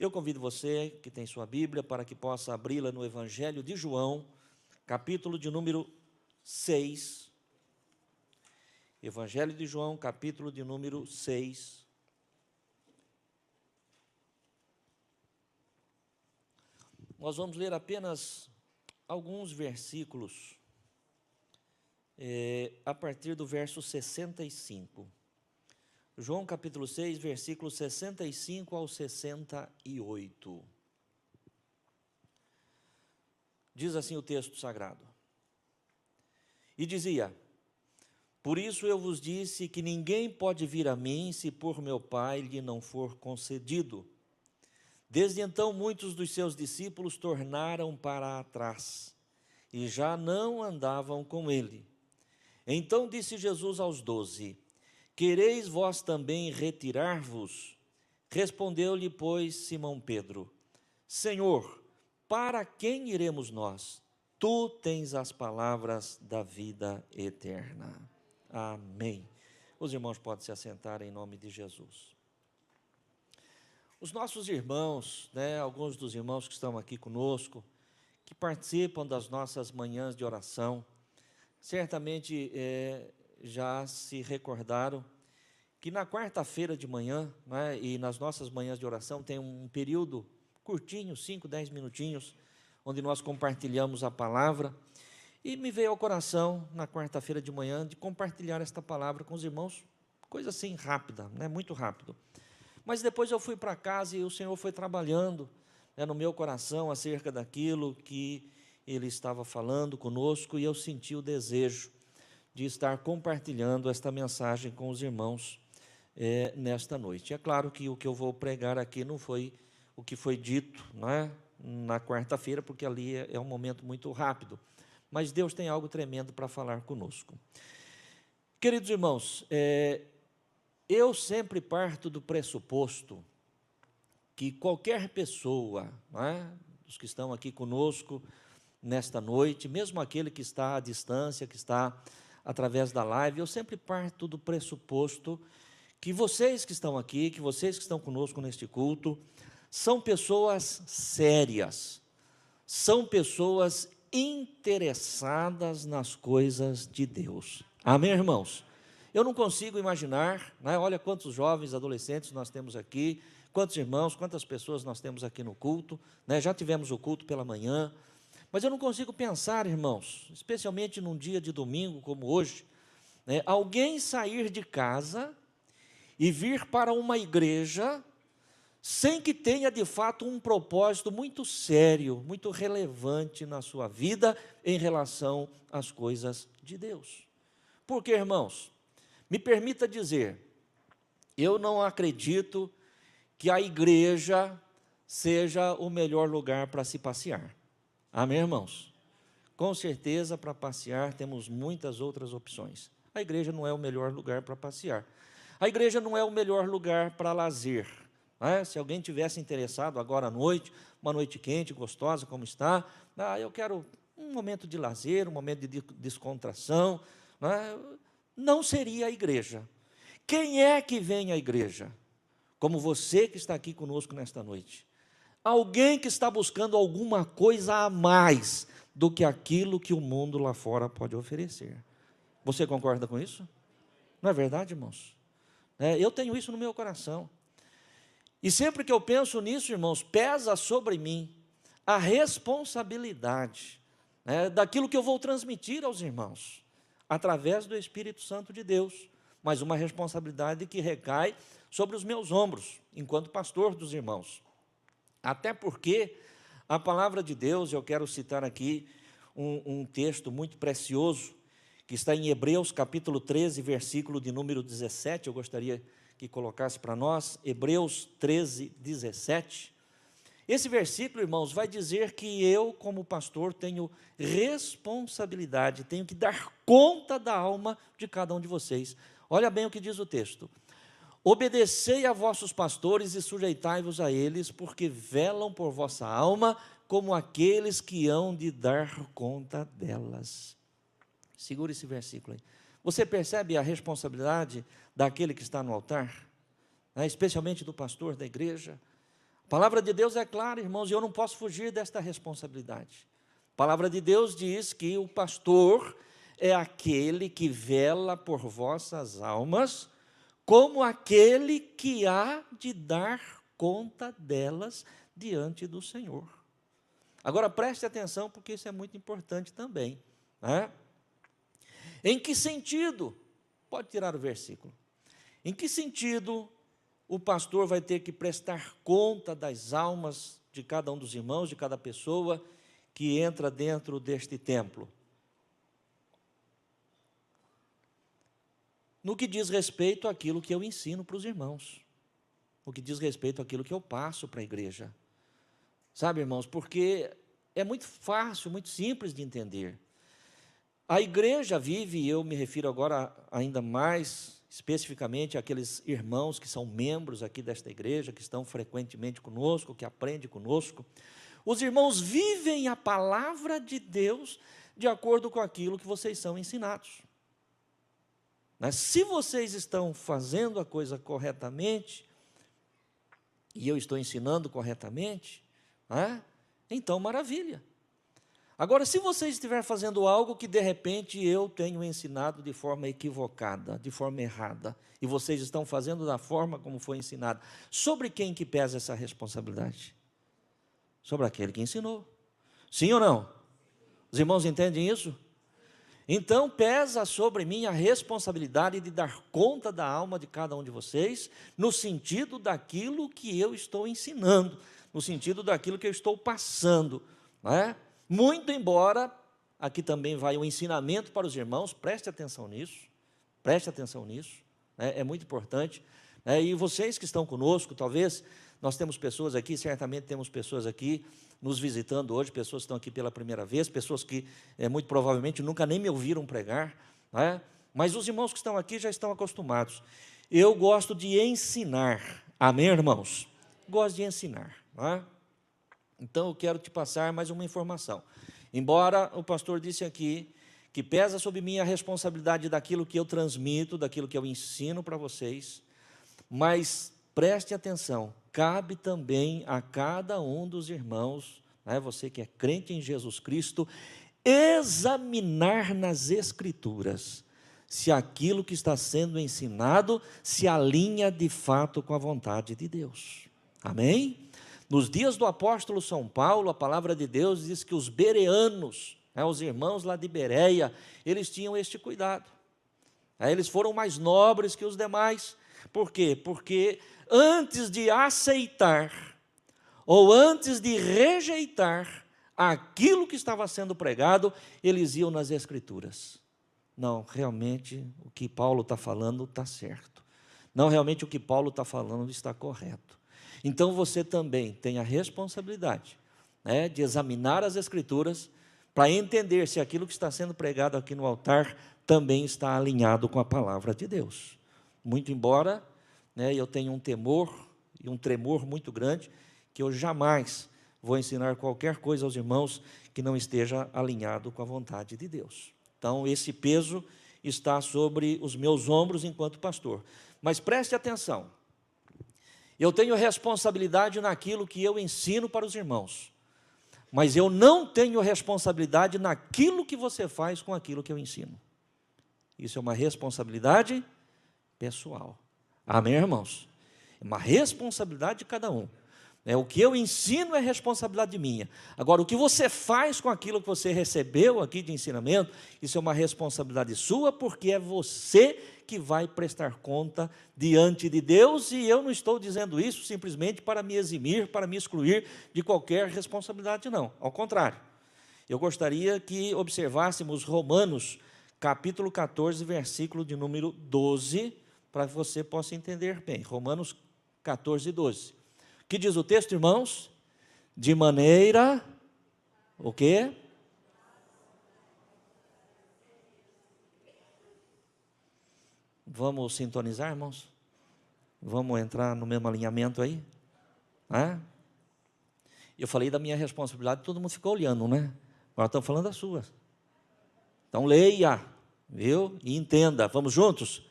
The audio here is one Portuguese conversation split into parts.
Eu convido você que tem sua Bíblia para que possa abri-la no Evangelho de João, capítulo de número 6. Evangelho de João, capítulo de número 6. Nós vamos ler apenas alguns versículos, a partir do verso 65. João capítulo 6, versículos 65 ao 68. Diz assim o texto sagrado. E dizia: por isso eu vos disse que ninguém pode vir a mim se por meu Pai lhe não for concedido. Desde então muitos dos seus discípulos tornaram para trás e já não andavam com ele. Então disse Jesus aos 12: quereis vós também retirar-vos? Respondeu-lhe, pois, Simão Pedro: Senhor, para quem iremos nós? Tu tens as palavras da vida eterna. Amém. Os irmãos podem se assentar em nome de Jesus. Os nossos irmãos, alguns dos irmãos que estão aqui conosco, que participam das nossas manhãs de oração, certamente já se recordaram que na quarta-feira de manhã, e nas nossas manhãs de oração, tem um período curtinho, 5, 10 minutinhos, onde nós compartilhamos a palavra, e me veio ao coração, na quarta-feira de manhã, de compartilhar esta palavra com os irmãos, coisa assim rápida, muito rápido. Mas depois eu fui para casa e o Senhor foi trabalhando no meu coração acerca daquilo que Ele estava falando conosco, e eu senti o desejo de estar compartilhando esta mensagem com os irmãos nesta noite. É claro que o que eu vou pregar aqui não foi o que foi dito na quarta-feira, porque ali é um momento muito rápido, mas Deus tem algo tremendo para falar conosco. Queridos irmãos, eu sempre parto do pressuposto que qualquer pessoa, os que estão aqui conosco nesta noite, mesmo aquele que está à distância, que está através da live, eu sempre parto do pressuposto que vocês que estão aqui, que vocês que estão conosco neste culto, são pessoas sérias, são pessoas interessadas nas coisas de Deus. Amém, irmãos? Eu não consigo imaginar, olha quantos jovens, adolescentes nós temos aqui, quantos irmãos, quantas pessoas nós temos aqui no culto, já tivemos o culto pela manhã, mas eu não consigo pensar, irmãos, especialmente num dia de domingo como hoje, alguém sair de casa e vir para uma igreja sem que tenha de fato um propósito muito sério, muito relevante na sua vida em relação às coisas de Deus. Por quê, irmãos? Me permita dizer, eu não acredito que a igreja seja o melhor lugar para se passear. Amém, irmãos? Com certeza, para passear, temos muitas outras opções. A igreja não é o melhor lugar para passear. A igreja não é o melhor lugar para lazer. Se alguém tivesse interessado agora à noite, uma noite quente, gostosa, como está, eu quero um momento de lazer, um momento de descontração, não seria a igreja. Quem é que vem à igreja? Como você que está aqui conosco nesta noite. Alguém que está buscando alguma coisa a mais do que aquilo que o mundo lá fora pode oferecer. Você concorda com isso? Não é verdade, irmãos? Eu tenho isso no meu coração. E sempre que eu penso nisso, irmãos, pesa sobre mim a responsabilidade daquilo que eu vou transmitir aos irmãos, através do Espírito Santo de Deus, mas uma responsabilidade que recai sobre os meus ombros, enquanto pastor dos irmãos. Até porque a palavra de Deus, eu quero citar aqui um texto muito precioso, que está em Hebreus capítulo 13, versículo de número 17, eu gostaria que colocasse para nós, Hebreus 13, 17. Esse versículo, irmãos, vai dizer que eu, como pastor, tenho responsabilidade, tenho que dar conta da alma de cada um de vocês. Olha bem o que diz o texto. Obedecei a vossos pastores e sujeitai-vos a eles, porque velam por vossa alma, como aqueles que hão de dar conta delas. Segura esse versículo aí. Você percebe a responsabilidade daquele que está no altar? Especialmente do pastor da igreja? A palavra de Deus é clara, irmãos, e eu não posso fugir desta responsabilidade. A palavra de Deus diz que o pastor é aquele que vela por vossas almas, como aquele que há de dar conta delas diante do Senhor. Agora preste atenção, porque isso é muito importante também, né? Em que sentido? Pode tirar o versículo. Em que sentido o pastor vai ter que prestar conta das almas de cada um dos irmãos, de cada pessoa que entra dentro deste templo? No que diz respeito àquilo que eu ensino para os irmãos, no que diz respeito àquilo que eu passo para a igreja. Sabe, irmãos, porque é muito fácil, muito simples de entender. A igreja vive, e eu me refiro agora ainda mais especificamente àqueles irmãos que são membros aqui desta igreja, que estão frequentemente conosco, que aprendem conosco. Os irmãos vivem a palavra de Deus de acordo com aquilo que vocês são ensinados. Se vocês estão fazendo a coisa corretamente, e eu estou ensinando corretamente, então maravilha. Agora, se você estiver fazendo algo que de repente eu tenho ensinado de forma equivocada, de forma errada, e vocês estão fazendo da forma como foi ensinado, sobre quem que pesa essa responsabilidade? Sobre aquele que ensinou. Sim ou não? Os irmãos entendem isso? Então, pesa sobre mim a responsabilidade de dar conta da alma de cada um de vocês, no sentido daquilo que eu estou ensinando, no sentido daquilo que eu estou passando, não é? Muito embora, aqui também vai o ensinamento para os irmãos, preste atenção nisso, é muito importante. E vocês que estão conosco, talvez, nós temos pessoas aqui, certamente temos pessoas aqui nos visitando hoje, pessoas que estão aqui pela primeira vez, pessoas que muito provavelmente nunca nem me ouviram pregar, mas os irmãos que estão aqui já estão acostumados. Eu gosto de ensinar, amém, irmãos? Gosto de ensinar, Então eu quero te passar mais uma informação. Embora o pastor disse aqui que pesa sobre mim a responsabilidade daquilo que eu transmito, daquilo que eu ensino para vocês, mas preste atenção, cabe também a cada um dos irmãos, você que é crente em Jesus Cristo, examinar nas Escrituras se aquilo que está sendo ensinado se alinha de fato com a vontade de Deus. Amém? Nos dias do apóstolo São Paulo, a palavra de Deus diz que os bereanos, os irmãos lá de Bereia, eles tinham este cuidado. Eles foram mais nobres que os demais. Por quê? Porque antes de aceitar, ou antes de rejeitar aquilo que estava sendo pregado, eles iam nas Escrituras. Não, realmente o que Paulo está falando está certo. Não, realmente o que Paulo está falando está correto. Então você também tem a responsabilidade de examinar as Escrituras para entender se aquilo que está sendo pregado aqui no altar também está alinhado com a palavra de Deus. Muito embora eu tenha um temor e um tremor muito grande, que eu jamais vou ensinar qualquer coisa aos irmãos que não esteja alinhado com a vontade de Deus. Então, esse peso está sobre os meus ombros enquanto pastor. Mas preste atenção, eu tenho responsabilidade naquilo que eu ensino para os irmãos, mas eu não tenho responsabilidade naquilo que você faz com aquilo que eu ensino. Isso é uma responsabilidade pessoal. Amém, irmãos? É uma responsabilidade de cada um. O que eu ensino é responsabilidade minha. Agora, o que você faz com aquilo que você recebeu aqui de ensinamento, isso é uma responsabilidade sua, porque é você que vai prestar conta diante de Deus, e eu não estou dizendo isso simplesmente para me eximir, para me excluir de qualquer responsabilidade, não. Ao contrário, eu gostaria que observássemos Romanos, capítulo 14, versículo de número 12, para que você possa entender bem. Romanos 14, 12. Que diz o texto, irmãos? De maneira, o quê? Vamos sintonizar, irmãos? Vamos entrar no mesmo alinhamento aí? Eu falei da minha responsabilidade, todo mundo ficou olhando, né? Agora estamos falando da sua. Então leia, viu? E entenda. Vamos juntos?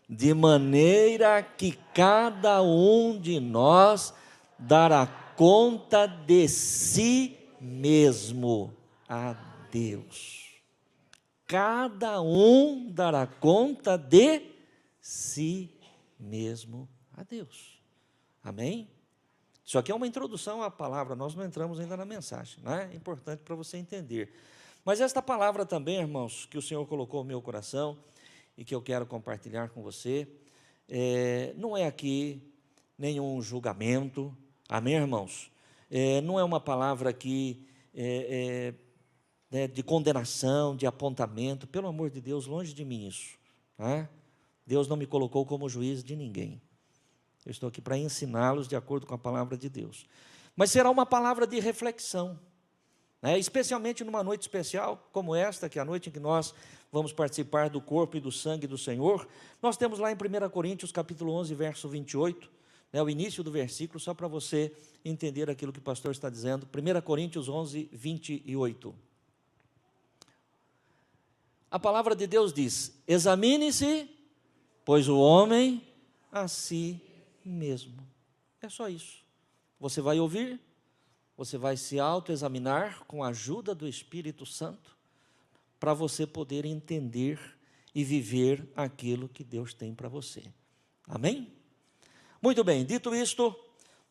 De maneira que cada um de nós dará conta de si mesmo a Deus. Cada um dará conta de si mesmo a Deus. Amém? Isso aqui é uma introdução à palavra, nós não entramos ainda na mensagem, né? É importante para você entender. Mas esta palavra também, irmãos, que o Senhor colocou no meu coração e que eu quero compartilhar com você, não é aqui nenhum julgamento, amém, irmãos? Não é uma palavra aqui de condenação, de apontamento, pelo amor de Deus, longe de mim isso, tá? Deus não me colocou como juiz de ninguém. Eu estou aqui para ensiná-los de acordo com a palavra de Deus. Mas será uma palavra de reflexão, né? Especialmente numa noite especial como esta, que é a noite em que nós vamos participar do corpo e do sangue do Senhor. Nós temos lá em 1 Coríntios, capítulo 11, verso 28, né, o início do versículo, só para você entender aquilo que o pastor está dizendo. 1 Coríntios 11, 28. A palavra de Deus diz: examine-se, pois o homem a si mesmo. É só isso. Você vai ouvir, você vai se autoexaminar com a ajuda do Espírito Santo, para você poder entender e viver aquilo que Deus tem para você. Amém? Muito bem, dito isto,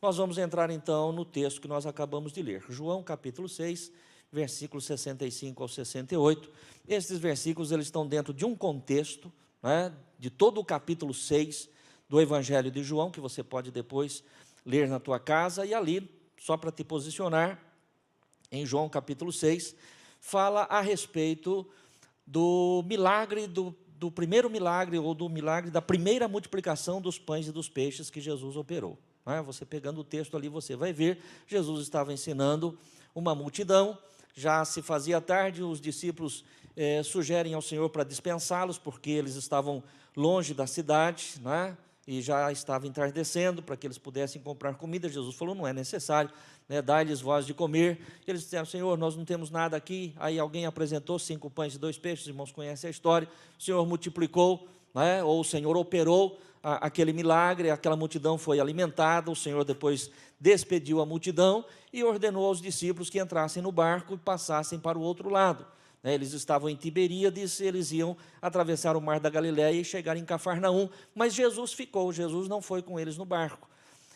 nós vamos entrar então no texto que nós acabamos de ler. João capítulo 6, versículos 65 ao 68. Estes versículos eles estão dentro de um contexto, né, de todo o capítulo 6 do Evangelho de João, que você pode depois ler na tua casa, e ali, só para te posicionar, em João capítulo 6, fala a respeito do milagre, do primeiro milagre, ou do milagre da primeira multiplicação dos pães e dos peixes que Jesus operou. Você pegando o texto ali, você vai ver, Jesus estava ensinando uma multidão, já se fazia tarde, os discípulos sugerem ao Senhor para dispensá-los, porque eles estavam longe da cidade, né? E já estava entardecendo, para que eles pudessem comprar comida. Jesus falou: não é necessário, né, dai-lhes vós de comer. Eles disseram: Senhor, nós não temos nada aqui. Aí alguém apresentou 5 pães e 2 peixes, os irmãos conhecem a história. O Senhor multiplicou, né, ou o Senhor operou aquele milagre, aquela multidão foi alimentada. O Senhor depois despediu a multidão e ordenou aos discípulos que entrassem no barco e passassem para o outro lado. Eles estavam em Tiberíades, eles iam atravessar o mar da Galileia e chegar em Cafarnaum, mas Jesus ficou, Jesus não foi com eles no barco.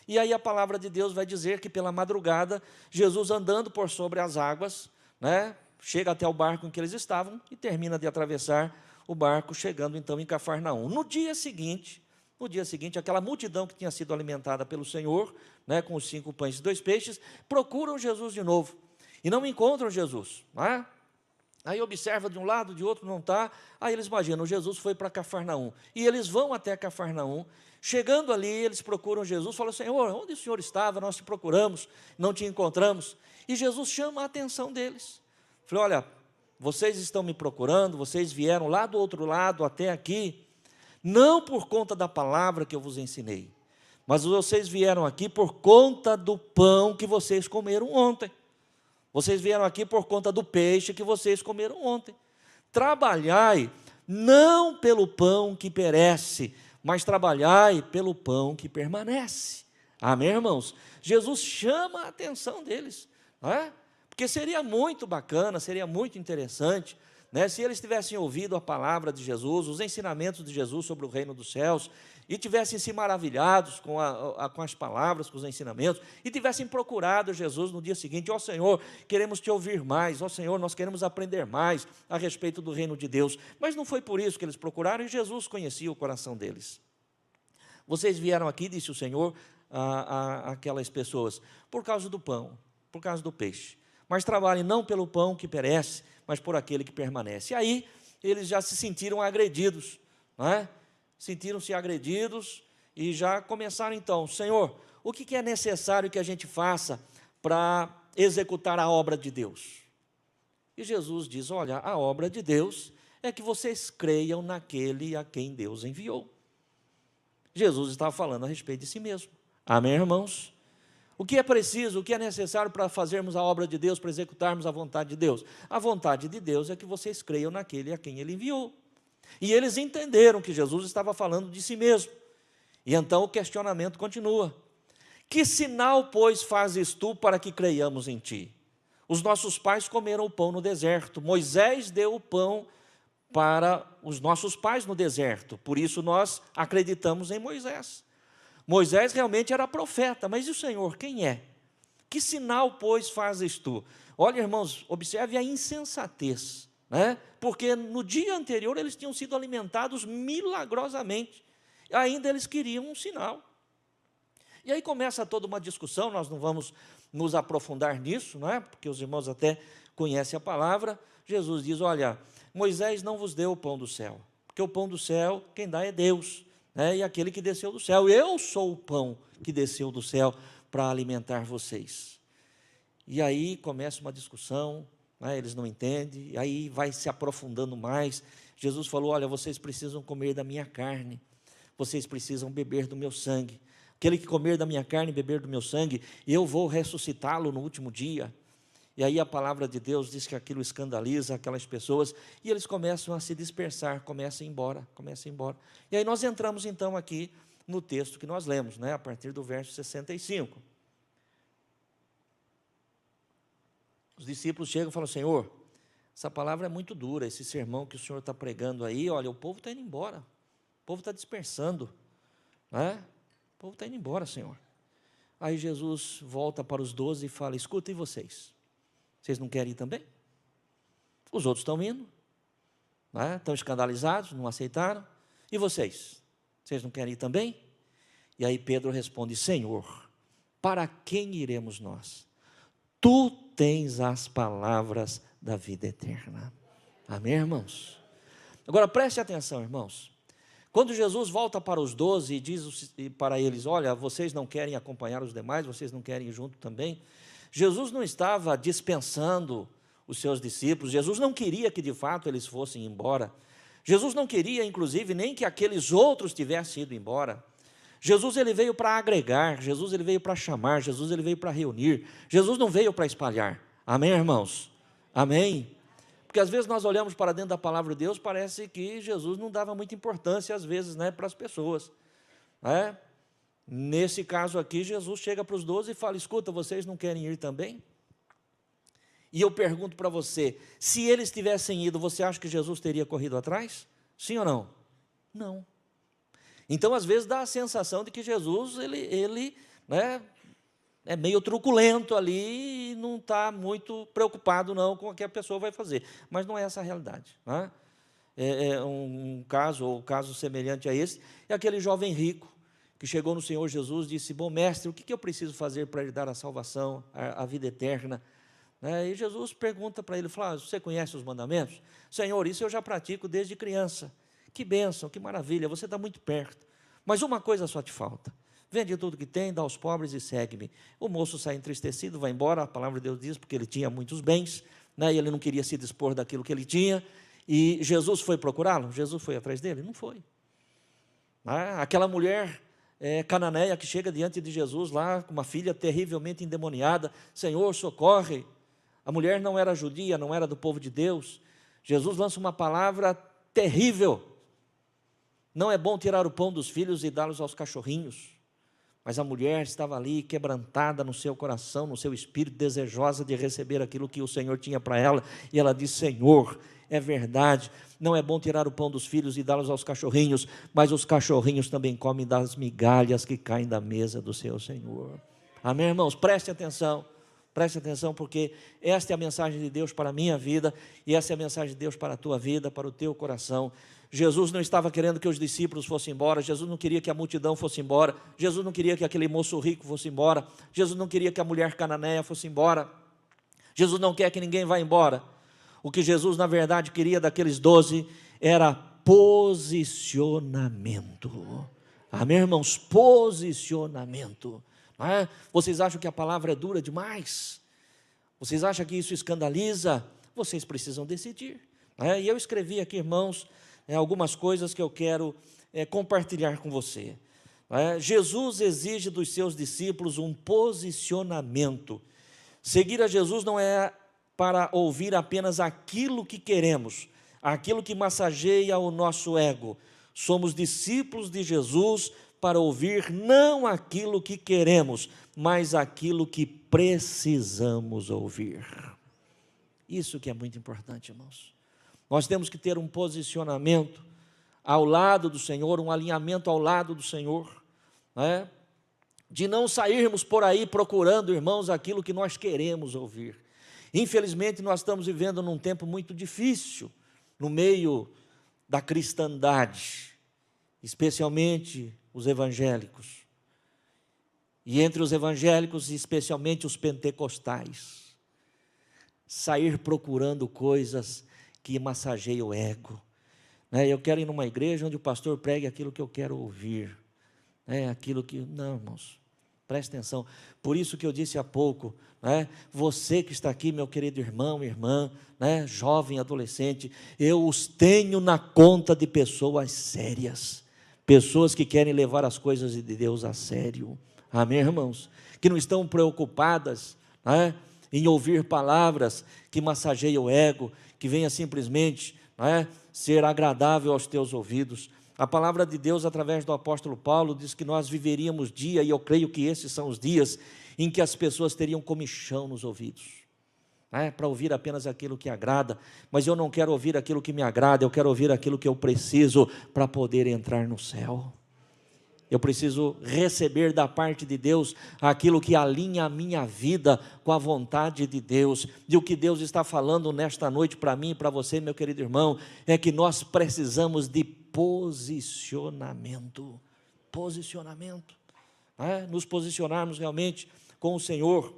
E aí a palavra de Deus vai dizer que pela madrugada, Jesus andando por sobre as águas, né, chega até o barco em que eles estavam e termina de atravessar o barco, chegando então em Cafarnaum. No dia seguinte, aquela multidão que tinha sido alimentada pelo Senhor, né, com os 5 pães e 2 peixes, procuram Jesus de novo e não encontram Jesus, não é? Aí observa de um lado, de outro não está. Aí eles imaginam: Jesus foi para Cafarnaum. E eles vão até Cafarnaum. Chegando ali, eles procuram Jesus, falam: Senhor, onde o Senhor estava? Nós te procuramos, não te encontramos. E Jesus chama a atenção deles. Falou: olha, vocês estão me procurando, vocês vieram lá do outro lado até aqui, não por conta da palavra que eu vos ensinei, mas vocês vieram aqui por conta do pão que vocês comeram ontem. Vocês vieram aqui por conta do peixe que vocês comeram ontem. Trabalhai não pelo pão que perece, mas trabalhai pelo pão que permanece. Amém, irmãos? Jesus chama a atenção deles, não é? Porque seria muito bacana, seria muito interessante, né, se eles tivessem ouvido a palavra de Jesus, os ensinamentos de Jesus sobre o reino dos céus, e tivessem se maravilhados com as palavras, com os ensinamentos, e tivessem procurado Jesus no dia seguinte: ó Senhor, queremos te ouvir mais, ó Senhor, nós queremos aprender mais a respeito do reino de Deus. Mas não foi por isso que eles procuraram, e Jesus conhecia o coração deles. Vocês vieram aqui, disse o Senhor àquelas pessoas, por causa do pão, por causa do peixe, mas trabalhem não pelo pão que perece, mas por aquele que permanece. E aí eles já se sentiram agredidos, não é? Sentiram-se agredidos e já começaram então: Senhor, o que é necessário que a gente faça para executar a obra de Deus? E Jesus diz: olha, a obra de Deus é que vocês creiam naquele a quem Deus enviou. Jesus estava falando a respeito de si mesmo. Amém, irmãos? O que é preciso, o que é necessário para fazermos a obra de Deus, para executarmos a vontade de Deus? A vontade de Deus é que vocês creiam naquele a quem Ele enviou. E eles entenderam que Jesus estava falando de si mesmo. E então o questionamento continua: Que sinal, pois, fazes tu para que creiamos em ti? Os nossos pais comeram o pão no deserto. Moisés deu o pão para os nossos pais no deserto. Por isso nós acreditamos em Moisés. Moisés realmente era profeta, mas e o Senhor, quem é? Que sinal, pois, fazes tu? Olha, irmãos, observe a insensatez, né? Porque no dia anterior eles tinham sido alimentados milagrosamente. Ainda eles queriam um sinal. E aí começa toda uma discussão, nós não vamos nos aprofundar nisso, não é? Porque os irmãos até conhecem a palavra. Jesus diz, olha, Moisés não vos deu o pão do céu, porque o pão do céu, quem dá é Deus, né? E aquele que desceu do céu. Eu sou o pão que desceu do céu para alimentar vocês. E aí começa uma discussão, né? Eles não entendem, e aí vai se aprofundando mais. Jesus falou, olha, vocês precisam comer da minha carne, vocês precisam beber do meu sangue. Aquele que comer da minha carne e beber do meu sangue, eu vou ressuscitá-lo no último dia. E aí a palavra de Deus diz que aquilo escandaliza aquelas pessoas, e eles começam a se dispersar, começam a ir embora. E aí nós entramos então aqui no texto que nós lemos, né, a partir do verso 65. Os discípulos chegam e falam, Senhor, essa palavra é muito dura, esse sermão que o Senhor está pregando aí, olha, o povo está indo embora, o povo está dispersando, né? O povo está indo embora, Senhor. Aí Jesus volta para os 12 e fala, escuta, e vocês? Vocês não querem ir também? Os outros estão indo, né? Estão escandalizados, não aceitaram. E vocês? Vocês não querem ir também? E aí Pedro responde, Senhor, para quem iremos nós? Tu tens as palavras da vida eterna. Amém, irmãos? Agora preste atenção, irmãos. Quando Jesus volta para os 12 e diz para eles, olha, vocês não querem acompanhar os demais, vocês não querem ir junto também, Jesus não estava dispensando os seus discípulos, Jesus não queria que de fato eles fossem embora, Jesus não queria inclusive nem que aqueles outros tivessem ido embora. Jesus ele veio para agregar, Jesus ele veio para chamar, Jesus ele veio para reunir, Jesus não veio para espalhar. Amém, irmãos? Amém? Porque às vezes nós olhamos para dentro da palavra de Deus, parece que Jesus não dava muita importância às vezes, né, para as pessoas, né? Nesse caso aqui, Jesus chega para os 12 e fala, escuta, vocês não querem ir também? E eu pergunto para você, se eles tivessem ido, você acha que Jesus teria corrido atrás? Sim ou não? Não. Então, às vezes, dá a sensação de que Jesus, ele né, é meio truculento ali e não está muito preocupado não com o que a pessoa vai fazer. Mas não é essa a realidade, né? É um caso, ou caso semelhante a esse, é aquele jovem rico que chegou no Senhor Jesus e disse, bom mestre, o que eu preciso fazer para lhe dar a salvação, a vida eterna? E Jesus pergunta para ele, fala, você conhece os mandamentos? Senhor, isso eu já pratico desde criança. Que bênção, que maravilha, você está muito perto. Mas uma coisa só te falta. Vende tudo que tem, dá aos pobres e segue-me. O moço sai entristecido, vai embora, a palavra de Deus diz, porque ele tinha muitos bens, né, e ele não queria se dispor daquilo que ele tinha. E Jesus foi procurá-lo? Jesus foi atrás dele? Não foi. Aquela mulher cananeia que chega diante de Jesus lá, com uma filha terrivelmente endemoniada, Senhor, socorre. A mulher não era judia, não era do povo de Deus. Jesus lança uma palavra terrível. Não é bom tirar o pão dos filhos e dá-los aos cachorrinhos. Mas a mulher estava ali quebrantada no seu coração, no seu espírito, desejosa de receber aquilo que o Senhor tinha para ela. E ela disse, Senhor, é verdade, não é bom tirar o pão dos filhos e dá-los aos cachorrinhos, mas os cachorrinhos também comem das migalhas que caem da mesa do seu Senhor. Amém, irmãos? Preste atenção, porque esta é a mensagem de Deus para a minha vida, e essa é a mensagem de Deus para a tua vida, para o teu coração. Jesus não estava querendo que os discípulos fossem embora, Jesus não queria que a multidão fosse embora, Jesus não queria que aquele moço rico fosse embora, Jesus não queria que a mulher cananeia fosse embora, Jesus não quer que ninguém vá embora. O que Jesus, na verdade, queria daqueles 12 era posicionamento. Amém, irmãos? Posicionamento. Não é? Vocês acham que a palavra é dura demais? Vocês acham que isso escandaliza? Vocês precisam decidir. Não é? E eu escrevi aqui, irmãos, algumas coisas que eu quero compartilhar com você. Não é? Jesus exige dos seus discípulos um posicionamento. Seguir a Jesus não é para ouvir apenas aquilo que queremos, aquilo que massageia o nosso ego. Somos discípulos de Jesus para ouvir não aquilo que queremos, mas aquilo que precisamos ouvir. Isso que é muito importante, irmãos. Nós temos que ter um posicionamento ao lado do Senhor, um alinhamento ao lado do Senhor, né? De não sairmos por aí procurando, irmãos, aquilo que nós queremos ouvir. Infelizmente, nós estamos vivendo num tempo muito difícil, no meio da cristandade, especialmente os evangélicos. E entre os evangélicos, especialmente os pentecostais, sair procurando coisas que massageiam o ego. Eu quero ir numa igreja onde o pastor pregue aquilo que eu quero ouvir. Aquilo que... Não, irmãos, preste atenção. Por isso que eu disse há pouco, você que está aqui, meu querido irmão, irmã, jovem, adolescente, eu os tenho na conta de pessoas sérias, pessoas que querem levar as coisas de Deus a sério. Amém, irmãos? Que não estão preocupadas em ouvir palavras que massageiam o ego, que venha simplesmente ser agradável aos teus ouvidos. A palavra de Deus, através do apóstolo Paulo, diz que nós viveríamos dia, e eu creio que esses são os dias, em que as pessoas teriam comichão nos ouvidos, para ouvir apenas aquilo que agrada. Mas eu não quero ouvir aquilo que me agrada, eu quero ouvir aquilo que eu preciso para poder entrar no céu. Eu preciso receber da parte de Deus aquilo que alinha a minha vida com a vontade de Deus. E o que Deus está falando nesta noite para mim e para você, meu querido irmão, é que nós precisamos de posicionamento. Posicionamento. Nos posicionarmos realmente com o Senhor,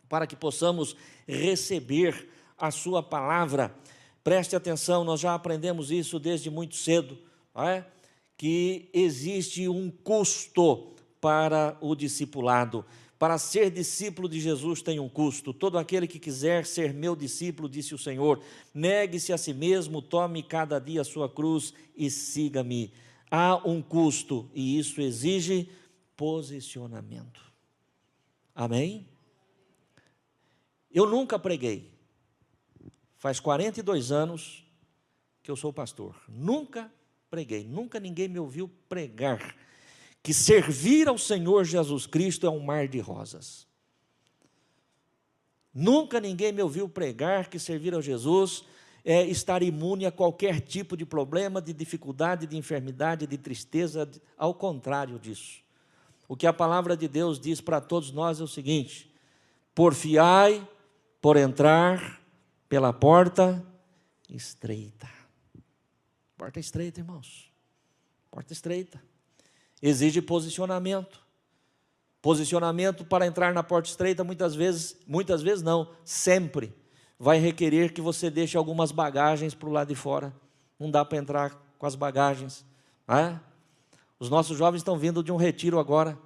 para que possamos receber a sua palavra. Preste atenção, nós já aprendemos isso desde muito cedo, que existe um custo para o discipulado. Para ser discípulo de Jesus tem um custo. Todo aquele que quiser ser meu discípulo, disse o Senhor, negue-se a si mesmo, tome cada dia a sua cruz e siga-me. Há um custo e isso exige posicionamento. Amém? Eu nunca preguei. Faz 42 anos que eu sou pastor. Nunca preguei, nunca ninguém me ouviu pregar que servir ao Senhor Jesus Cristo é um mar de rosas. Nunca ninguém me ouviu pregar que servir a Jesus é estar imune a qualquer tipo de problema, de dificuldade, de enfermidade, de tristeza, ao contrário disso. O que a palavra de Deus diz para todos nós é o seguinte: porfiai por entrar pela porta estreita. Porta estreita, irmãos. Porta estreita. Exige posicionamento. Posicionamento para entrar na porta estreita, muitas vezes não, sempre vai requerer que você deixe algumas bagagens para o lado de fora. Não dá para entrar com as bagagens. Os nossos jovens estão vindo de um retiro agora,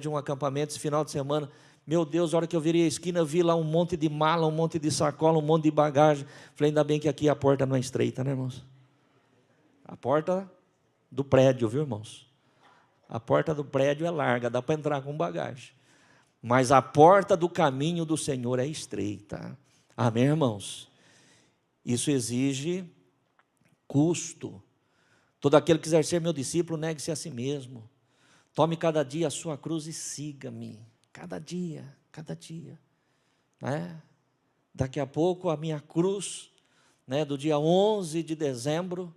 de um acampamento esse final de semana. Meu Deus, a hora que eu virei a esquina, eu vi lá um monte de mala, um monte de sacola, um monte de bagagem. Falei, ainda bem que aqui a porta não é estreita, né, irmãos? A porta do prédio, viu, irmãos? A porta do prédio é larga, dá para entrar com bagagem. Mas a porta do caminho do Senhor é estreita. Amém, irmãos? Isso exige custo. Todo aquele que quiser ser meu discípulo, negue-se a si mesmo. Tome cada dia a sua cruz e siga-me. Cada dia, cada dia. Daqui a pouco a minha cruz, do dia 11 de dezembro,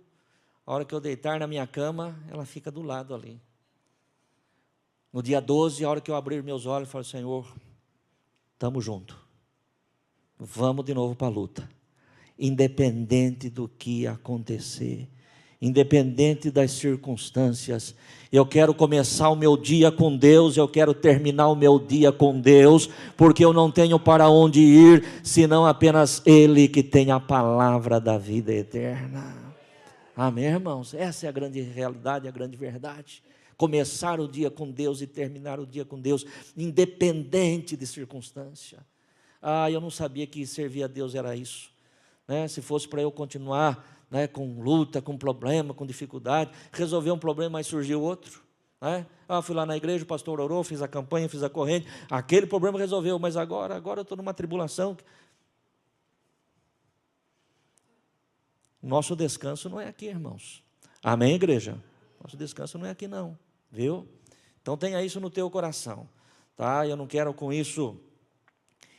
a hora que eu deitar na minha cama, ela fica do lado ali. No dia 12, a hora que eu abrir meus olhos, eu falo, Senhor, estamos juntos. Vamos de novo para a luta. Independente do que acontecer, independente das circunstâncias, eu quero começar o meu dia com Deus, eu quero terminar o meu dia com Deus, porque eu não tenho para onde ir, senão apenas Ele que tem a palavra da vida eterna. Amém, irmãos? Essa é a grande realidade, a grande verdade. Começar o dia com Deus e terminar o dia com Deus, independente de circunstância. Eu não sabia que servir a Deus era isso. Se fosse para eu continuar com luta, com problema, com dificuldade, resolver um problema, mas surgiu outro. Fui lá na igreja, o pastor orou, fiz a campanha, fiz a corrente, aquele problema resolveu, mas agora eu estou numa tribulação. Nosso descanso não é aqui, irmãos. Amém, igreja? Nosso descanso não é aqui, não. viu? Então tenha isso no teu coração, tá? Eu não quero com isso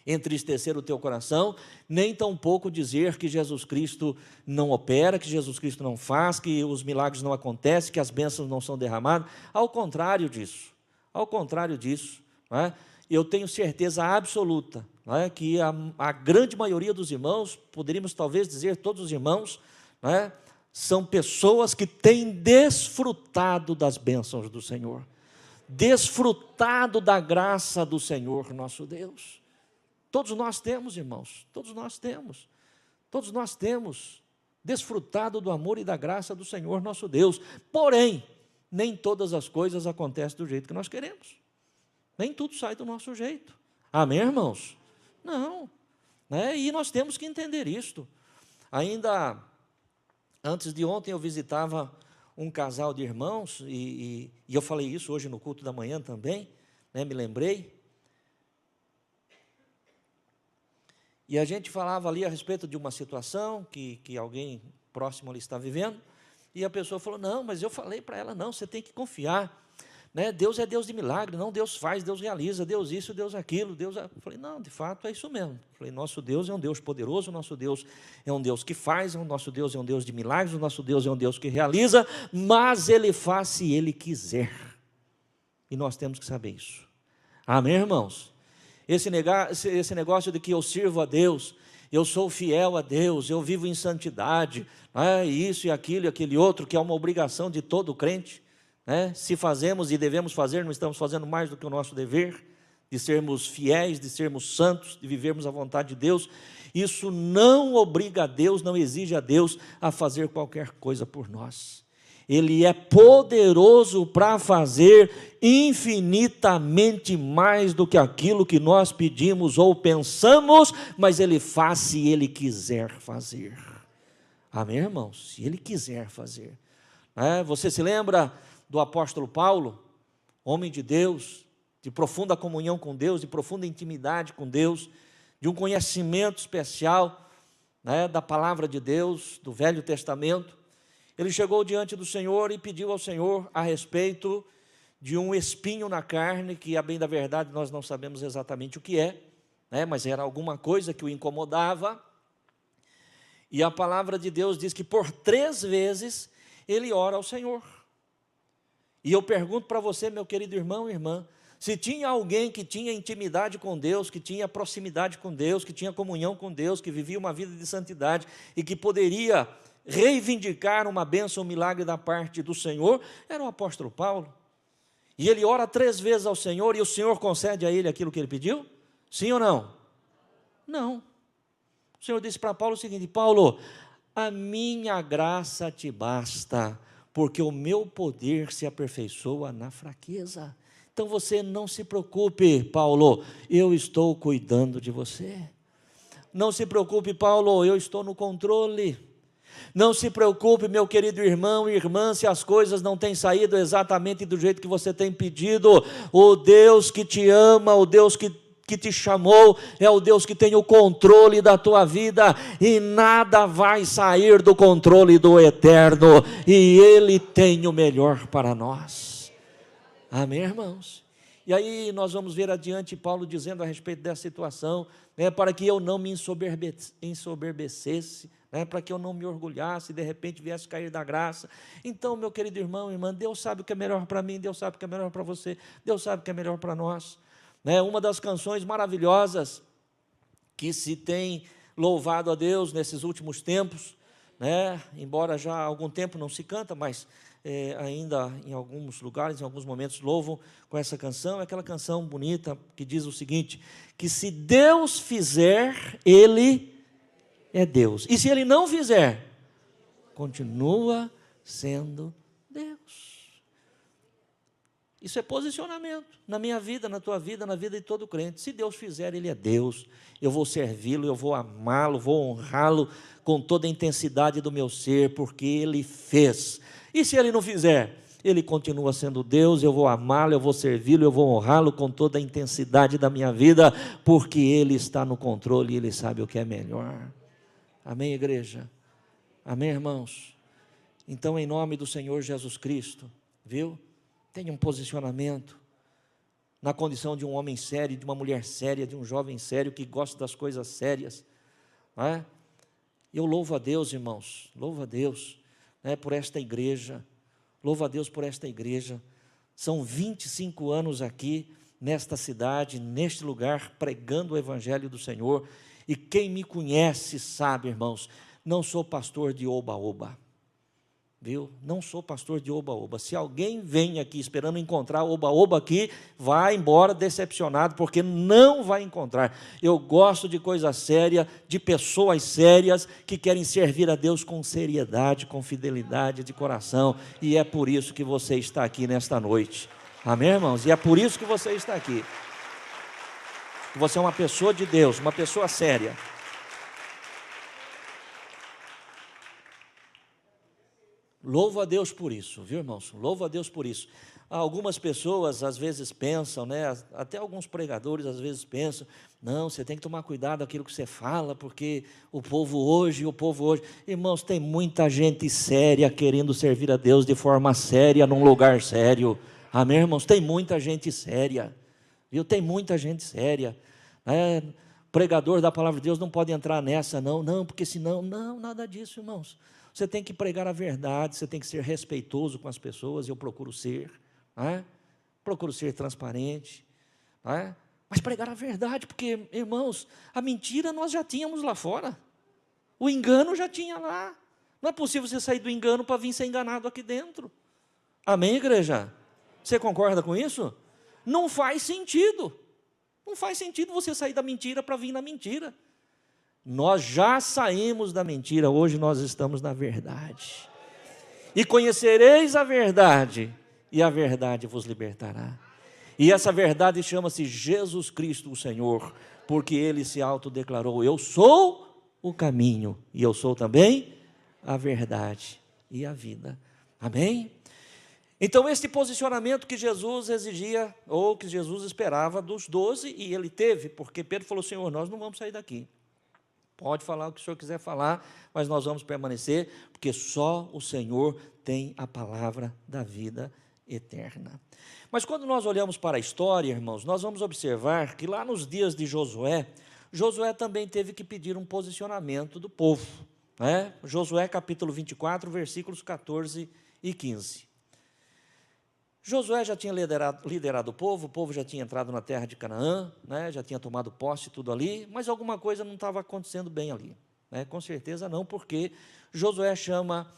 entristecer o teu coração, nem tampouco dizer que Jesus Cristo não opera, que Jesus Cristo não faz, que os milagres não acontecem, que as bênçãos não são derramadas. Ao contrário disso, não é? Eu tenho certeza absoluta, não é, que a grande maioria dos irmãos, poderíamos talvez dizer todos os irmãos, não é, são pessoas que têm desfrutado das bênçãos do Senhor, desfrutado da graça do Senhor nosso Deus. Todos nós temos, irmãos, todos nós temos desfrutado do amor e da graça do Senhor nosso Deus. Porém, nem todas as coisas acontecem do jeito que nós queremos. Nem tudo sai do nosso jeito. Amém, irmãos? Não. Né? E nós temos que entender isto. Ainda antes de ontem eu visitava um casal de irmãos, e eu falei isso hoje no culto da manhã também, né? Me lembrei. E a gente falava ali a respeito de uma situação que alguém próximo ali está vivendo, e a pessoa falou, não, mas eu falei para ela, não, você tem que confiar, né? Deus é Deus de milagre, não, Deus faz, Deus realiza, Deus isso, Deus aquilo, Eu falei, não, de fato é isso mesmo. Eu falei, nosso Deus é um Deus poderoso, nosso Deus é um Deus que faz, o nosso Deus é um Deus de milagres, o nosso Deus é um Deus que realiza, mas Ele faz se Ele quiser, e nós temos que saber isso. Amém, irmãos? Esse negócio de que eu sirvo a Deus, eu sou fiel a Deus, eu vivo em santidade, isso e aquilo e aquele outro, que é uma obrigação de todo crente, né? Se fazemos e devemos fazer, não estamos fazendo mais do que o nosso dever, de sermos fiéis, de sermos santos, de vivermos a vontade de Deus. Isso não obriga a Deus, não exige a Deus a fazer qualquer coisa por nós. Ele é poderoso para fazer infinitamente mais do que aquilo que nós pedimos ou pensamos, mas Ele faz se Ele quiser fazer. Amém, irmãos? Se Ele quiser fazer. Você se lembra do apóstolo Paulo, homem de Deus, de profunda comunhão com Deus, de profunda intimidade com Deus, de um conhecimento especial, da palavra de Deus, do Velho Testamento. Ele chegou diante do Senhor e pediu ao Senhor a respeito de um espinho na carne, que a bem da verdade nós não sabemos exatamente o que é, mas era alguma coisa que o incomodava. E a palavra de Deus diz que por 3 vezes ele ora ao Senhor. E eu pergunto para você, meu querido irmão e irmã, se tinha alguém que tinha intimidade com Deus, que tinha proximidade com Deus, que tinha comunhão com Deus, que vivia uma vida de santidade e que poderia reivindicar uma bênção, um milagre da parte do Senhor, era o apóstolo Paulo. E ele ora 3 vezes ao Senhor, e o Senhor concede a ele aquilo que ele pediu? Sim ou não? Não. O Senhor disse para Paulo o seguinte: Paulo, a minha graça te basta, porque o meu poder se aperfeiçoa na fraqueza. Então você não se preocupe, Paulo, eu estou cuidando de você. Não se preocupe, Paulo, eu estou no controle. Não se preocupe, meu querido irmão e irmã, se as coisas não têm saído exatamente do jeito que você tem pedido. O Deus que te ama, o Deus que te chamou, é o Deus que tem o controle da tua vida, e nada vai sair do controle do eterno, e Ele tem o melhor para nós. Amém, irmãos? E aí nós vamos ver adiante Paulo dizendo a respeito dessa situação, para que eu não me ensoberbecesse, para que eu não me orgulhasse, de repente viesse cair da graça. Então, meu querido irmão e irmã, Deus sabe o que é melhor para mim, Deus sabe o que é melhor para você, Deus sabe o que é melhor para nós. Uma das canções maravilhosas que se tem louvado a Deus nesses últimos tempos, embora já há algum tempo não se canta, mas ainda em alguns lugares, em alguns momentos louvam com essa canção, é aquela canção bonita que diz o seguinte: que se Deus fizer, Ele é Deus, e se Ele não fizer, continua sendo Deus. Isso é posicionamento na minha vida, na tua vida, na vida de todo crente. Se Deus fizer, Ele é Deus, eu vou servi-lo, eu vou amá-lo, vou honrá-lo com toda a intensidade do meu ser, porque Ele fez. E se Ele não fizer, Ele continua sendo Deus, eu vou amá-lo, eu vou servi-lo, eu vou honrá-lo com toda a intensidade da minha vida, porque Ele está no controle e Ele sabe o que é melhor. Amém, igreja? Amém, irmãos? Então, em nome do Senhor Jesus Cristo, viu? Tenha um posicionamento na condição de um homem sério, de uma mulher séria, de um jovem sério que gosta das coisas sérias, não é? Eu louvo a Deus, irmãos, louvo a Deus, né, por esta igreja, louvo a Deus por esta igreja. São 25 anos aqui, nesta cidade, neste lugar, pregando o Evangelho do Senhor, e quem me conhece sabe, irmãos, não sou pastor de oba-oba, viu? Não sou pastor de oba-oba. Se alguém vem aqui esperando encontrar oba-oba aqui, vai embora decepcionado, porque não vai encontrar. Eu gosto de coisa séria, de pessoas sérias, que querem servir a Deus com seriedade, com fidelidade de coração, e é por isso que você está aqui nesta noite. Amém, irmãos? E é por isso que você está aqui. Você é uma pessoa de Deus, uma pessoa séria. Louvo a Deus por isso, viu, irmãos? Louvo a Deus por isso. Algumas pessoas às vezes pensam, né? Até alguns pregadores às vezes pensam, não, você tem que tomar cuidado com aquilo que você fala, porque o povo hoje, irmãos, tem muita gente séria querendo servir a Deus de forma séria, num lugar sério. Amém, irmãos? Tem muita gente séria, viu? Tem muita gente séria, né? Pregador da palavra de Deus não pode entrar nessa, não, porque senão, não, nada disso, irmãos. Você tem que pregar a verdade, você tem que ser respeitoso com as pessoas, eu procuro ser, né? Procuro ser transparente, né? Mas pregar a verdade, porque, irmãos, a mentira nós já tínhamos lá fora, o engano já tinha lá, não é possível você sair do engano para vir ser enganado aqui dentro. Amém, igreja? Você concorda com isso? Não faz sentido, não faz sentido você sair da mentira para vir na mentira. Nós já saímos da mentira, hoje nós estamos na verdade. E conhecereis a verdade, e a verdade vos libertará. E essa verdade chama-se Jesus Cristo, o Senhor, porque Ele se autodeclarou, eu sou o caminho, e eu sou também a verdade e a vida. Amém? Então, este posicionamento que Jesus exigia, ou que Jesus esperava dos 12, e Ele teve, porque Pedro falou, Senhor, nós não vamos sair daqui. Pode falar o que o senhor quiser falar, mas nós vamos permanecer, porque só o Senhor tem a palavra da vida eterna. Mas quando nós olhamos para a história, irmãos, nós vamos observar que lá nos dias de Josué, Josué também teve que pedir um posicionamento do povo, né? Josué capítulo 24, versículos 14 e 15. Josué já tinha liderado o povo já tinha entrado na terra de Canaã, né, já tinha tomado posse tudo ali, mas alguma coisa não estava acontecendo bem ali, né, com certeza não, porque Josué chama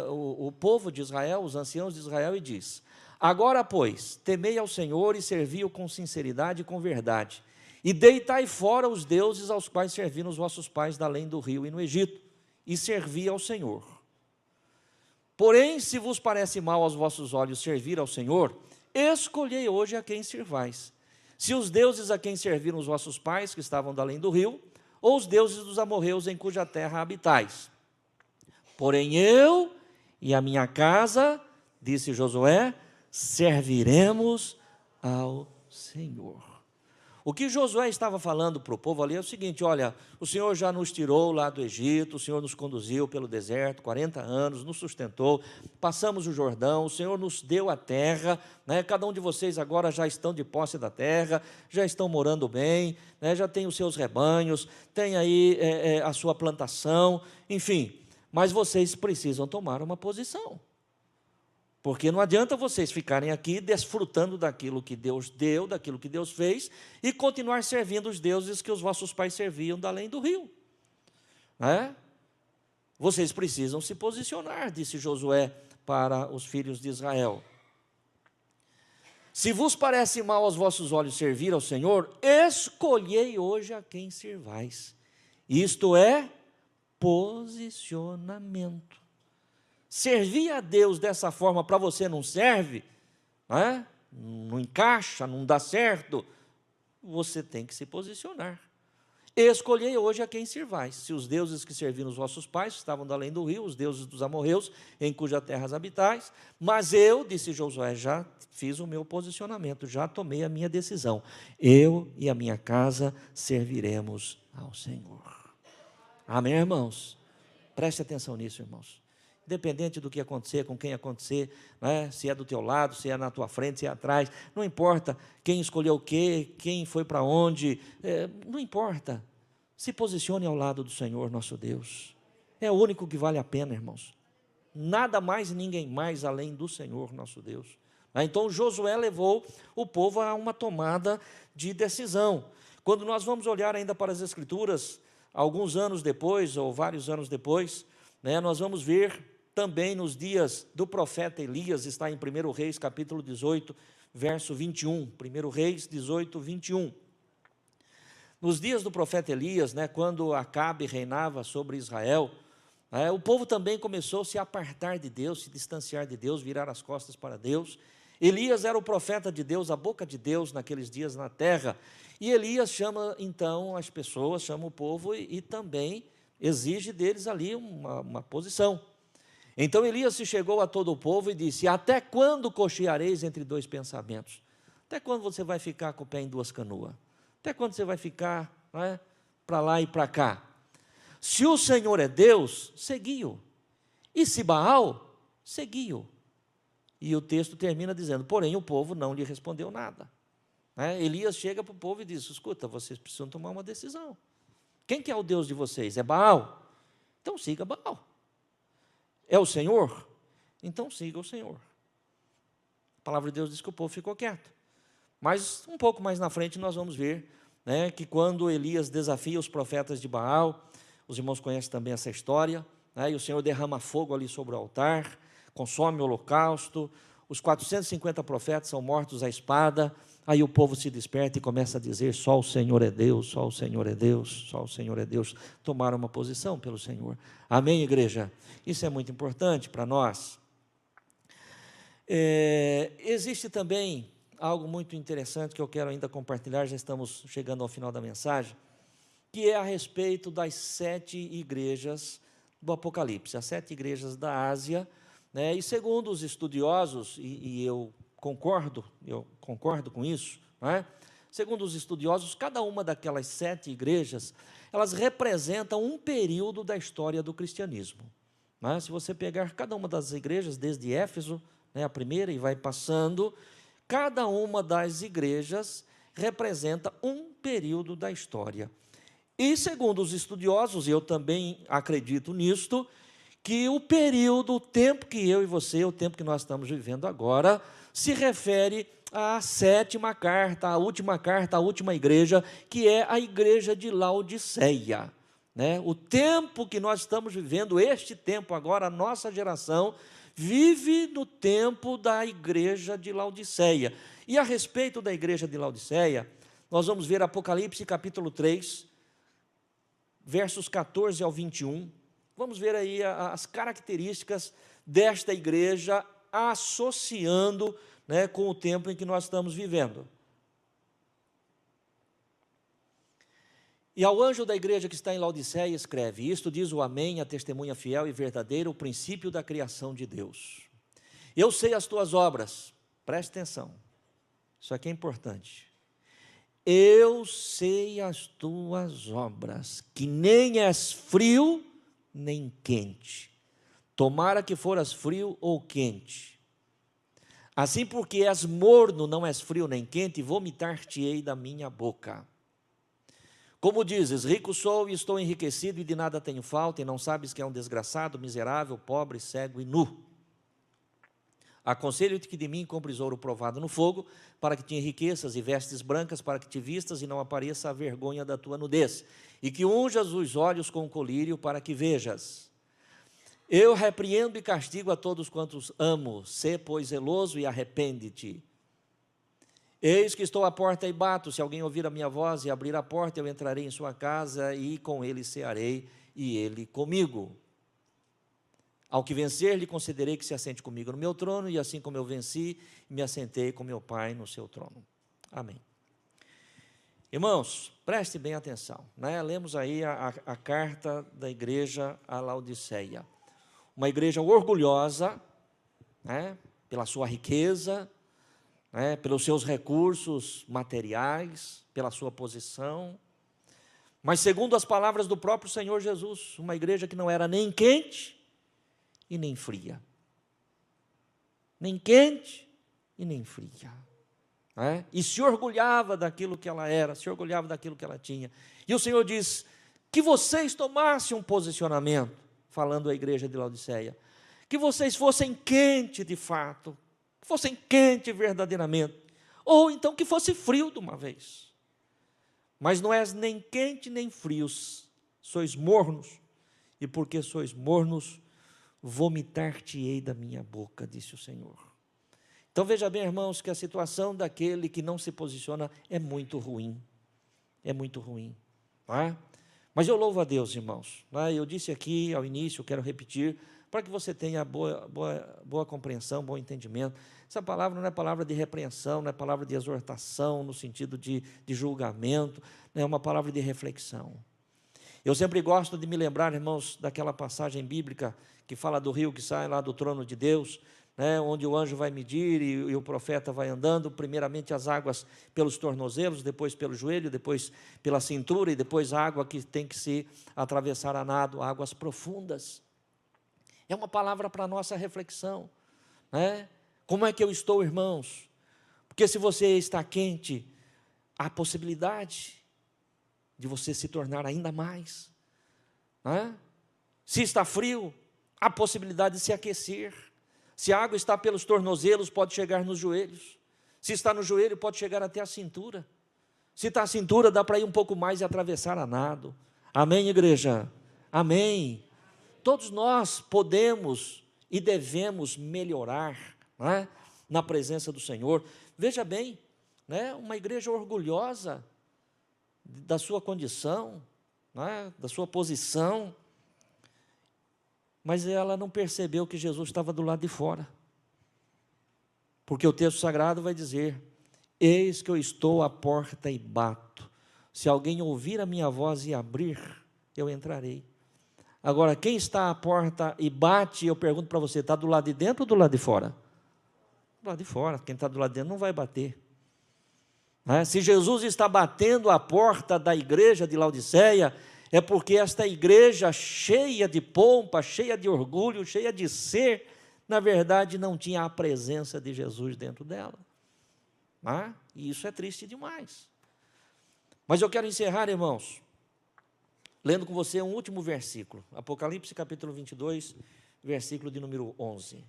o povo de Israel, os anciãos de Israel, e diz, agora, pois, temei ao Senhor e servi-o com sinceridade e com verdade, e deitai fora os deuses aos quais serviram os vossos pais da além do rio e no Egito, e servi ao Senhor. Porém, se vos parece mal aos vossos olhos servir ao Senhor, escolhei hoje a quem servais. Se os deuses a quem serviram os vossos pais, que estavam da além do rio, ou os deuses dos amorreus em cuja terra habitais. Porém eu e a minha casa, disse Josué, serviremos ao Senhor. O que Josué estava falando para o povo ali é o seguinte, olha, o Senhor já nos tirou lá do Egito, o Senhor nos conduziu pelo deserto, 40 anos, nos sustentou, passamos o Jordão, o Senhor nos deu a terra, né? Cada um de vocês agora já estão de posse da terra, já estão morando bem, né? Já tem os seus rebanhos, tem aí a sua plantação, enfim, mas vocês precisam tomar uma posição. Porque não adianta vocês ficarem aqui desfrutando daquilo que Deus deu, daquilo que Deus fez, e continuar servindo os deuses que os vossos pais serviam da além do rio. Né? Vocês precisam se posicionar, disse Josué para os filhos de Israel. Se vos parece mal aos vossos olhos servir ao Senhor, escolhei hoje a quem servais. Isto é posicionamento. Servir a Deus dessa forma para você não serve, não encaixa, não dá certo, você tem que se posicionar. Escolhei hoje a quem servais. Se os deuses que serviram os vossos pais estavam da além do rio, os deuses dos amorreus, em cuja terra habitais, mas eu, disse Josué, já fiz o meu posicionamento, já tomei a minha decisão. Eu e a minha casa serviremos ao Senhor. Amém, irmãos? Preste atenção nisso, irmãos. independente do que acontecer, com quem acontecer, né? Se é do teu lado, se é na tua frente, se é atrás, não importa quem escolheu o quê, quem foi para onde, não importa. Se posicione ao lado do Senhor nosso Deus. É o único que vale a pena, irmãos. Nada mais e ninguém mais além do Senhor nosso Deus. Então Josué levou o povo a uma tomada de decisão. Quando nós vamos olhar ainda para as Escrituras, alguns anos depois, ou vários anos depois, né, nós vamos ver também nos dias do profeta Elias, está em 1 Reis, capítulo 18, verso 21. 1 Reis 18, 21. Nos dias do profeta Elias, né, quando Acabe reinava sobre Israel, o povo também começou a se apartar de Deus, se distanciar de Deus, virar as costas para Deus. Elias era o profeta de Deus, a boca de Deus naqueles dias na terra. E Elias chama então as pessoas, chama o povo e também exige deles ali uma posição. Então Elias se chegou a todo o povo e disse: até quando cocheareis entre dois pensamentos? Até quando você vai ficar com o pé em duas canoas? Até quando você vai ficar para lá e para cá? Se o Senhor é Deus, segui-o. E se Baal, segui-o. E o texto termina dizendo: porém o povo não lhe respondeu nada. Elias chega para o povo e diz: escuta, vocês precisam tomar uma decisão. Quem que é o Deus de vocês? É Baal? Então siga Baal. É o Senhor? Então siga o Senhor. A palavra de Deus diz que o povo ficou quieto. Mas um pouco mais na frente nós vamos ver, né, que quando Elias desafia os profetas de Baal, os irmãos conhecem também essa história, né, e o Senhor derrama fogo ali sobre o altar, consome o holocausto, os 450 profetas são mortos à espada. Aí o povo se desperta e começa a dizer: só o Senhor é Deus, só o Senhor é Deus, só o Senhor é Deus. Tomaram uma posição pelo Senhor. Amém, igreja? Isso é muito importante para nós. Existe também algo muito interessante que eu quero ainda compartilhar, já estamos chegando ao final da mensagem, que é a respeito das 7 igrejas do Apocalipse, as 7 igrejas da Ásia, né? E segundo os estudiosos, e eu concordo com isso, né? Segundo os estudiosos, cada uma daquelas 7 igrejas, elas representam um período da história do cristianismo, né? Se você pegar cada uma das igrejas, desde Éfeso, né, a primeira, e vai passando, cada uma das igrejas representa um período da história. E segundo os estudiosos, e eu também acredito nisto, que o período, o tempo que eu e você, o tempo que nós estamos vivendo agora, se refere à 7ª carta, à última igreja, que é a igreja de Laodiceia, né? O tempo que nós estamos vivendo, este tempo agora, a nossa geração, vive no tempo da igreja de Laodiceia. E a respeito da igreja de Laodiceia, nós vamos ver Apocalipse capítulo 3, versos 14 ao 21, vamos ver aí as características desta igreja, associando, né, com o tempo em que nós estamos vivendo. E ao anjo da igreja que está em Laodiceia escreve: isto diz o Amém, a testemunha fiel e verdadeira, o princípio da criação de Deus. Eu sei as tuas obras, preste atenção, isso aqui é importante. Eu sei as tuas obras, que nem és frio, nem quente. Tomara que foras frio ou quente. Assim, porque és morno, não és frio nem quente, vomitar-te-ei da minha boca. Como dizes: rico sou e estou enriquecido e de nada tenho falta, e não sabes que é um desgraçado, miserável, pobre, cego e nu. Aconselho-te que de mim compres ouro provado no fogo, para que te enriqueças, e vestes brancas para que te vistas e não apareça a vergonha da tua nudez, e que unjas os olhos com colírio para que vejas. Eu repreendo e castigo a todos quantos amo, sê, pois, zeloso e arrepende-te. Eis que estou à porta e bato, se alguém ouvir a minha voz e abrir a porta, eu entrarei em sua casa e com ele cearei e ele comigo. Ao que vencer, lhe concederei que se assente comigo no meu trono, e assim como eu venci, me assentei com meu Pai no seu trono. Amém. Irmãos, preste bem atenção, né? Lemos aí a carta da igreja a Laodiceia. Uma igreja orgulhosa, né, pela sua riqueza, né, pelos seus recursos materiais, pela sua posição, mas segundo as palavras do próprio Senhor Jesus, uma igreja que não era nem quente e nem fria. Nem quente e nem fria. E se orgulhava daquilo que ela era, se orgulhava daquilo que ela tinha. E o Senhor diz que vocês tomassem um posicionamento, falando à igreja de Laodiceia, que vocês fossem quente de fato, que fossem quente verdadeiramente, ou então que fosse frio de uma vez. Mas não és nem quente nem frios, sois mornos, e porque sois mornos, vomitar-te-ei da minha boca, disse o Senhor. Então veja bem, irmãos, que a situação daquele que não se posiciona é muito ruim. É muito ruim. Mas eu louvo a Deus, irmãos. Eu disse aqui ao início, quero repetir, para que você tenha boa compreensão, bom entendimento. Essa palavra não é palavra de repreensão, não é palavra de exortação, no sentido de julgamento, é uma palavra de reflexão. Eu sempre gosto de me lembrar, irmãos, daquela passagem bíblica que fala do rio que sai lá do trono de Deus, onde o anjo vai medir e o profeta vai andando, primeiramente as águas pelos tornozelos, depois pelo joelho, depois pela cintura e depois a água que tem que se atravessar a nado, águas profundas. É uma palavra para a nossa reflexão. Como é que eu estou, irmãos? Porque se você está quente, há possibilidade de você se tornar ainda mais. Se está frio, há possibilidade de se aquecer. Se a água está pelos tornozelos, pode chegar nos joelhos. Se está no joelho, pode chegar até a cintura. Se está a cintura, dá para ir um pouco mais e atravessar a nado. Amém, igreja? Amém. Todos nós podemos e devemos melhorar na presença do Senhor. Veja bem, uma igreja orgulhosa da sua condição, da sua posição, mas ela não percebeu que Jesus estava do lado de fora, porque o texto sagrado vai dizer: eis que eu estou à porta e bato, se alguém ouvir a minha voz e abrir, eu entrarei. Agora, quem está à porta e bate, eu pergunto para você, está do lado de dentro ou do lado de fora? Do lado de fora. Quem está do lado de dentro não vai bater. Se Jesus está batendo a porta da igreja de Laodiceia, é porque esta igreja cheia de pompa, cheia de orgulho, cheia de ser, na verdade não tinha a presença de Jesus dentro dela. E isso é triste demais. Mas eu quero encerrar, irmãos, lendo com você um último versículo, Apocalipse capítulo 22, versículo de número 11.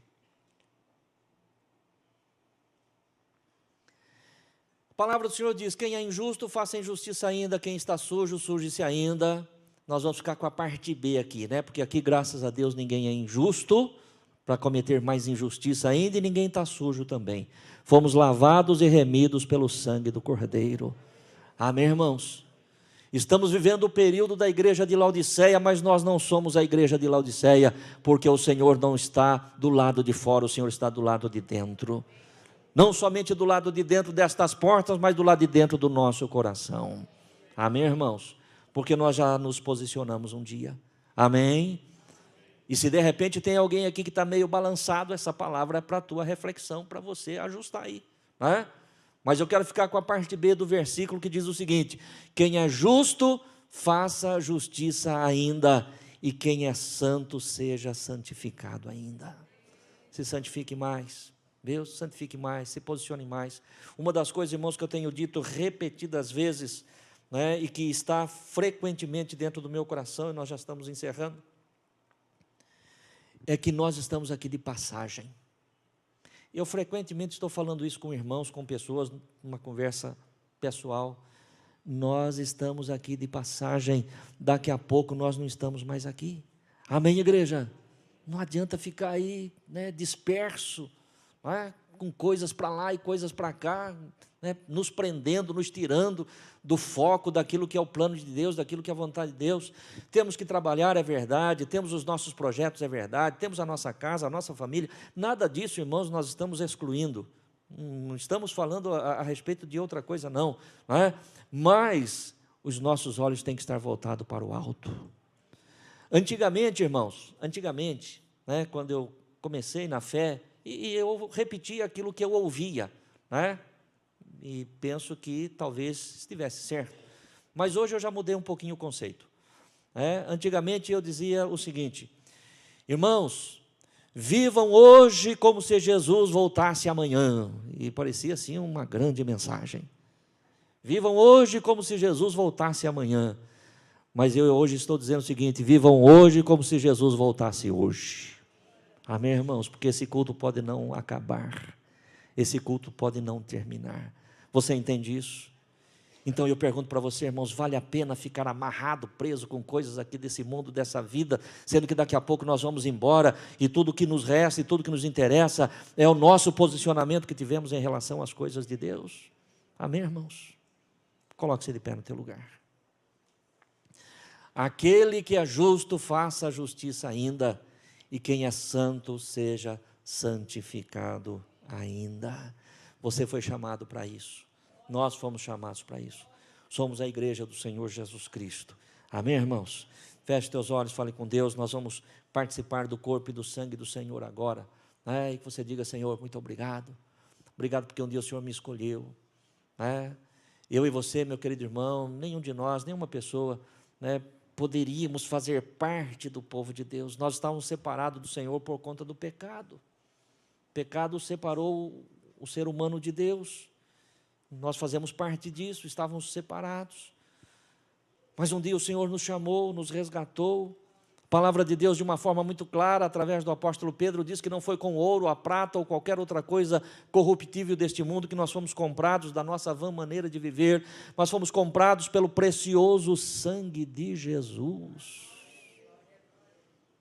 A palavra do Senhor diz: quem é injusto, faça injustiça ainda, quem está sujo, suje-se ainda. Nós vamos ficar com a parte B aqui, porque aqui, graças a Deus, ninguém é injusto, para cometer mais injustiça ainda, e ninguém está sujo também. Fomos lavados e remidos pelo sangue do Cordeiro. Amém, irmãos? Estamos vivendo o período da igreja de Laodiceia, mas nós não somos a igreja de Laodiceia, porque o Senhor não está do lado de fora, o Senhor está do lado de dentro. Não somente do lado de dentro destas portas, mas do lado de dentro do nosso coração. Amém, irmãos? Porque nós já nos posicionamos um dia. Amém? E se de repente tem alguém aqui que está meio balançado, essa palavra é para a tua reflexão, para você ajustar aí. Mas eu quero ficar com a parte B do versículo que diz o seguinte: quem é justo, faça justiça ainda, e quem é santo, seja santificado ainda. Se santifique mais. Deus, santifique mais, se posicione mais. Uma das coisas, irmãos, que eu tenho dito repetidas vezes, e que está frequentemente dentro do meu coração, e nós já estamos encerrando, é que nós estamos aqui de passagem. Eu frequentemente estou falando isso com irmãos, com pessoas, numa conversa pessoal. Nós estamos aqui de passagem, daqui a pouco nós não estamos mais aqui. Amém, igreja? Não adianta ficar aí, disperso, com coisas para lá e coisas para cá, nos prendendo, nos tirando do foco daquilo que é o plano de Deus, daquilo que é a vontade de Deus. Temos que trabalhar, é verdade, temos os nossos projetos, é verdade, temos a nossa casa, a nossa família, nada disso, irmãos, nós estamos excluindo, não estamos falando a respeito de outra coisa, não, mas os nossos olhos têm que estar voltados para o alto. Antigamente, irmãos, quando eu comecei na fé, e eu repetia aquilo que eu ouvia, e penso que talvez estivesse certo, mas hoje eu já mudei um pouquinho o conceito. Antigamente eu dizia o seguinte: irmãos, Vivam hoje como se Jesus voltasse amanhã. E parecia assim uma grande mensagem. Vivam hoje como se Jesus voltasse amanhã. Mas eu hoje estou dizendo o seguinte: vivam hoje como se Jesus voltasse hoje. Amém, irmãos? Porque esse culto pode não acabar. Esse culto pode não terminar. Você entende isso? Então eu pergunto para você, irmãos, vale a pena ficar amarrado, preso com coisas aqui desse mundo, dessa vida, sendo que daqui a pouco nós vamos embora e tudo que nos resta e tudo que nos interessa é o nosso posicionamento que tivemos em relação às coisas de Deus? Amém, irmãos? Coloque-se de pé no teu lugar. Aquele que é justo, faça a justiça ainda, e quem é santo, seja santificado ainda. Você foi chamado para isso. Nós fomos chamados para isso. Somos a igreja do Senhor Jesus Cristo. Amém, irmãos? Feche teus olhos, fale com Deus. Nós vamos participar do corpo e do sangue do Senhor agora. E que você diga: Senhor, muito obrigado. Obrigado porque um dia o Senhor me escolheu. Eu e você, meu querido irmão, nenhum de nós, nenhuma pessoa, poderíamos fazer parte do povo de Deus. Nós estávamos separados do Senhor por conta do pecado. O pecado separou o ser humano de Deus. Nós fazemos parte disso, estávamos separados. Mas um dia o Senhor nos chamou, nos resgatou. A palavra de Deus, de uma forma muito clara, através do apóstolo Pedro, diz que não foi com ouro, a prata ou qualquer outra coisa corruptível deste mundo que nós fomos comprados da nossa vã maneira de viver, mas fomos comprados pelo precioso sangue de Jesus.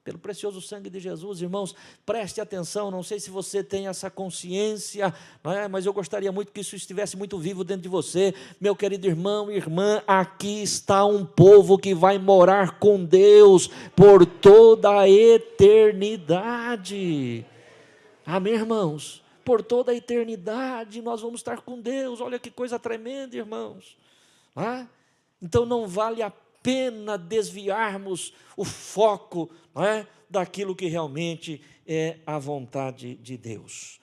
Pelo precioso sangue de Jesus, irmãos, preste atenção. Não sei se você tem essa consciência, mas eu gostaria muito que isso estivesse muito vivo dentro de você. Meu querido irmão e irmã, aqui está um povo que vai morar com Deus por toda a eternidade. Amém, irmãos? Por toda a eternidade nós vamos estar com Deus. Olha que coisa tremenda, irmãos. Então não vale a pena desviarmos o foco daquilo que realmente é a vontade de Deus.